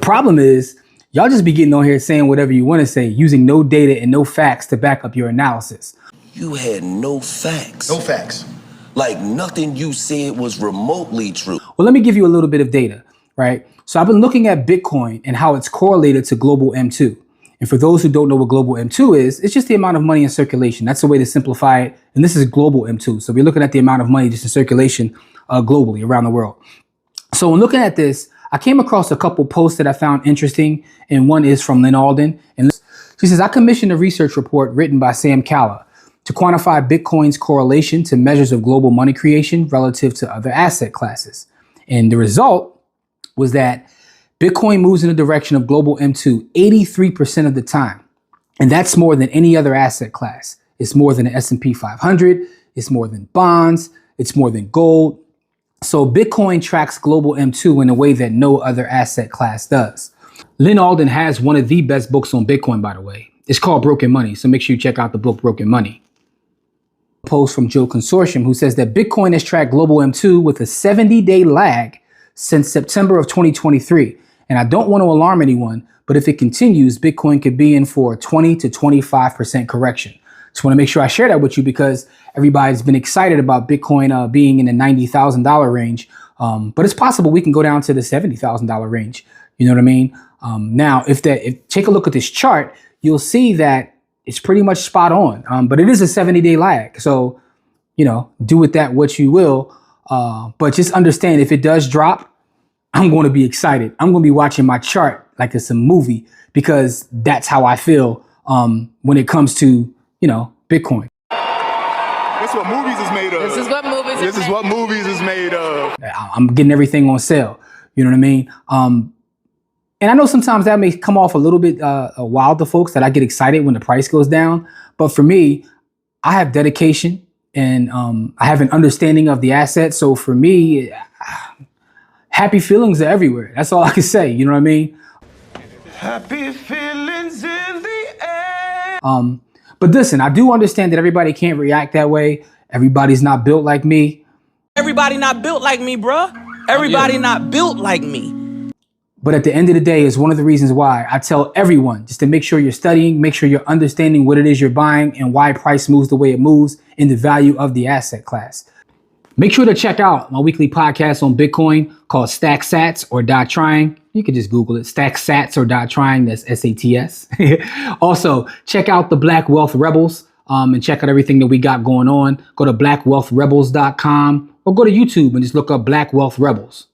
problem is y'all just be getting on here saying whatever you want to say, using no data and no facts to back up your analysis. You had no facts. No facts. Like nothing you said was remotely true. Well, let me give you a little bit of data, right? So I've been looking at Bitcoin and how it's correlated to global M2. And for those who don't know what global M2 is, it's just the amount of money in circulation. That's the way to simplify it. And this is global M2. So we're looking at the amount of money just in circulation globally around the world. So when looking at this, I came across a couple posts that I found interesting. And one is from Lynn Alden. And she says, I commissioned a research report written by Sam Calla to quantify Bitcoin's correlation to measures of global money creation relative to other asset classes. And the result was that Bitcoin moves in the direction of global M2 83% of the time. And that's more than any other asset class. It's more than the S&P 500. It's more than bonds. It's more than gold. So Bitcoin tracks global M2 in a way that no other asset class does. Lynn Alden has one of the best books on Bitcoin, by the way. It's called Broken Money. So make sure you check out the book Broken Money. Post from Joe Consortium, who says that Bitcoin has tracked global M2 with a 70-day lag since September of 2023. And I don't want to alarm anyone, but if it continues, Bitcoin could be in for a 20 to 25% correction. Just want to make sure I share that with you because everybody's been excited about Bitcoin being in the $90,000 range. But it's possible we can go down to the $70,000 range. You know what I mean? Now, if take a look at this chart, you'll see that it's pretty much spot on, but it is a 70-day lag. So, you know, do with that what you will. But just understand if it does drop, I'm going to be excited. I'm going to be watching my chart like it's a movie because that's how I feel when it comes to, you know, Bitcoin. This is what movies is made of. This is what movies This is what movies is made of. I'm getting everything on sale. You know what I mean? And I know sometimes that may come off a little bit wild to folks that I get excited when the price goes down. But for me, I have dedication and I have an understanding of the asset. So for me, happy feelings are everywhere. That's all I can say. You know what I mean? Happy feelings in the air. But listen, I do understand that everybody can't react that way. Everybody's not built like me. Everybody not built like me, bruh. Everybody not built like me. But at the end of the day, is one of the reasons why I tell everyone just to make sure you're studying, make sure you're understanding what it is you're buying and why price moves the way it moves in the value of the asset class. Make sure to check out my weekly podcast on Bitcoin called Stack Sats or Dot Trying. You can just Google it, Stack Sats or Dot Trying, that's SATS. Also, check out the Black Wealth Rebels and check out everything that we got going on. Go to blackwealthrebels.com or go to YouTube and just look up Black Wealth Rebels.